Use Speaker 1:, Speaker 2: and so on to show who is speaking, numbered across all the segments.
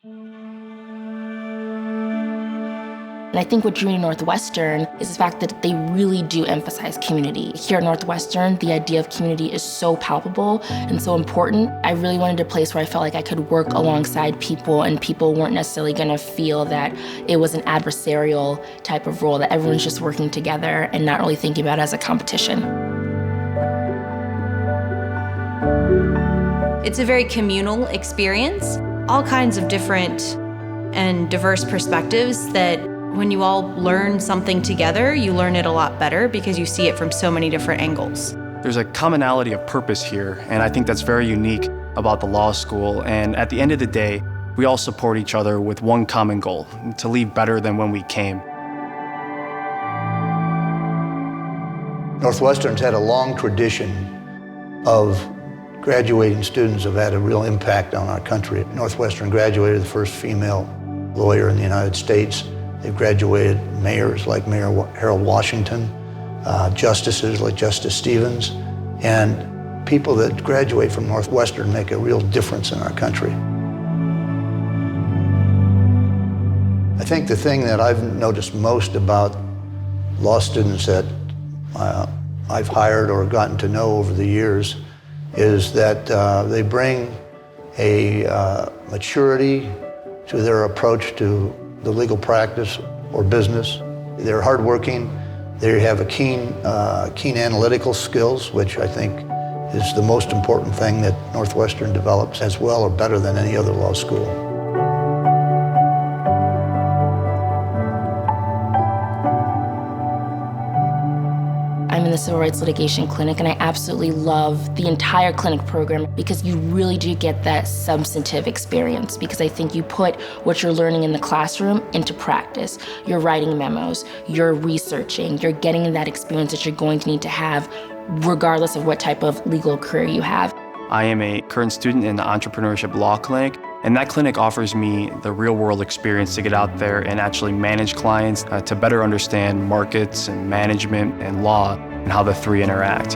Speaker 1: And I think what drew me to Northwestern is the fact that they really do emphasize community. Here at Northwestern, the idea of community is so palpable and so important. I really wanted a place where I felt like I could work alongside people and people weren't necessarily gonna feel that it was an adversarial type of role, that everyone's just working together and not really thinking about it as a competition.
Speaker 2: It's a very communal experience, all kinds of different and diverse perspectives that when you all learn something together, you learn it a lot better because you see it from so many different angles.
Speaker 3: There's a commonality of purpose here, and I think that's very unique about the law school. And at the end of the day, we all support each other with one common goal, to leave better than when we came.
Speaker 4: Northwestern's had a long tradition of graduating students who have had a real impact on our country. Northwestern graduated the first female lawyer in the United States. They've graduated mayors like Mayor Harold Washington, justices like Justice Stevens, and people that graduate from Northwestern make a real difference in our country. I think the thing that I've noticed most about law students that I've hired or gotten to know over the years is that they bring a maturity to their approach to the legal practice or business. They're hardworking. They have a keen analytical skills, which I think is the most important thing that Northwestern develops as well or better than any other law school.
Speaker 1: I'm in the Civil Rights Litigation Clinic, and I absolutely love the entire clinic program because you really do get that substantive experience, because I think you put what you're learning in the classroom into practice. You're writing memos, you're researching, you're getting that experience that you're going to need to have regardless of what type of legal career you have.
Speaker 3: I am a current student in the Entrepreneurship Law Clinic, and that clinic offers me the real-world experience to get out there and actually manage clients, to better understand markets and management and law and how the three interact.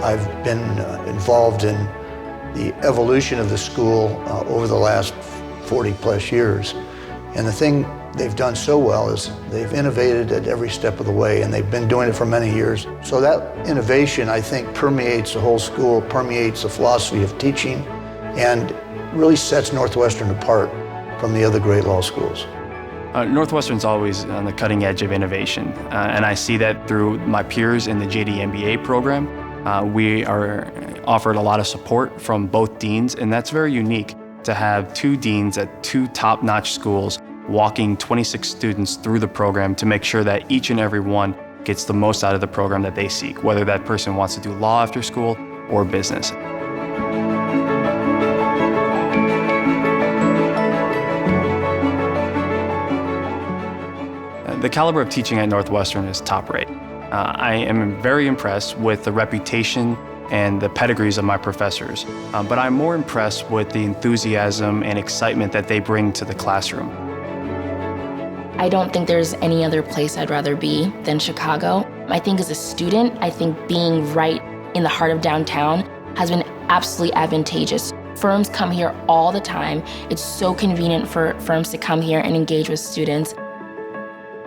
Speaker 4: I've been involved in the evolution of the school over the last 40-plus years, and the thing they've done so well is they've innovated at every step of the way, and they've been doing it for many years. So that innovation, I think, permeates the whole school, permeates the philosophy of teaching, and really sets Northwestern apart from the other great law schools.
Speaker 3: Northwestern's always on the cutting edge of innovation, and I see that through my peers in the JD MBA program. We are offered a lot of support from both deans, and that's very unique to have two deans at two top-notch schools walking 26 students through the program to make sure that each and every one gets the most out of the program that they seek, whether that person wants to do law after school or business. The caliber of teaching at Northwestern is top rate. I am very impressed with the reputation and the pedigrees of my professors, but I'm more impressed with the enthusiasm and excitement that they bring to the classroom.
Speaker 1: I don't think there's any other place I'd rather be than Chicago. I think as a student, I think being right in the heart of downtown has been absolutely advantageous. Firms come here all the time. It's so convenient for firms to come here and engage with students.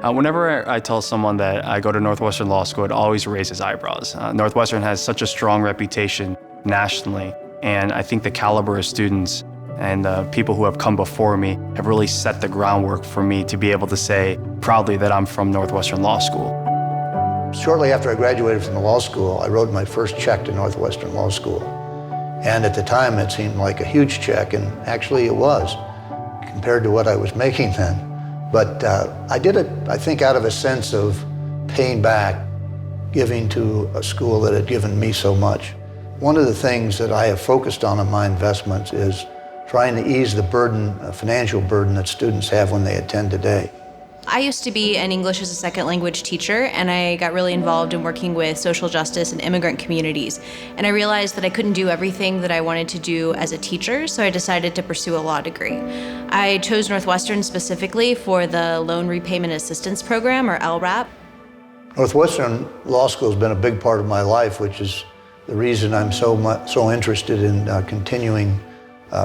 Speaker 3: Whenever I tell someone that I go to Northwestern Law School, it always raises eyebrows. Northwestern has such a strong reputation nationally, and I think the caliber of students and the people who have come before me have really set the groundwork for me to be able to say proudly that I'm from Northwestern Law School.
Speaker 4: Shortly after I graduated from the law school, I wrote my first check to Northwestern Law School. And at the time, it seemed like a huge check, and actually it was, compared to what I was making then. But I did it, I think, out of a sense of paying back, giving to a school that had given me so much. One of the things that I have focused on in my investments is trying to ease the burden, financial burden that students have when they attend today.
Speaker 2: I used to be an English as a second language teacher, and I got really involved in working with social justice and immigrant communities. And I realized that I couldn't do everything that I wanted to do as a teacher, so I decided to pursue a law degree. I chose Northwestern specifically for the Loan Repayment Assistance Program, or LRAP.
Speaker 4: Northwestern Law School has been a big part of my life, which is the reason I'm so interested in continuing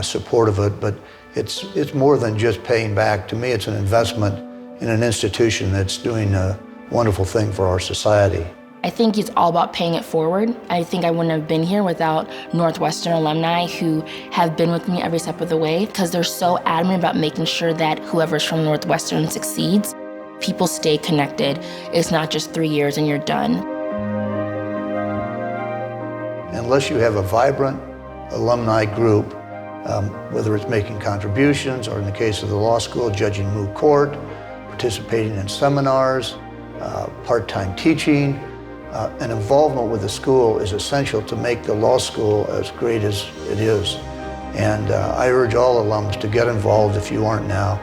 Speaker 4: support of it. But it's more than just paying back. To me, it's an investment in an institution that's doing a wonderful thing for our society.
Speaker 1: I think it's all about paying it forward. I think I wouldn't have been here without Northwestern alumni who have been with me every step of the way, because they're so adamant about making sure that whoever's from Northwestern succeeds. People stay connected. It's not just 3 years and you're done.
Speaker 4: Unless you have a vibrant alumni group, whether it's making contributions or in the case of the law school, judging moot court, participating in seminars, part-time teaching, an involvement with the school is essential to make the law school as great as it is. And I urge all alums to get involved if you aren't now.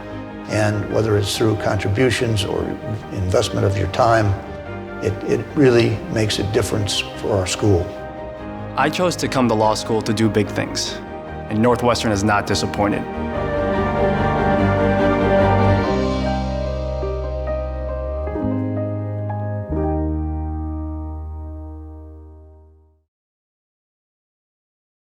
Speaker 4: And whether it's through contributions or investment of your time, it really makes a difference for our school.
Speaker 3: I chose to come to law school to do big things, and Northwestern has not disappointed.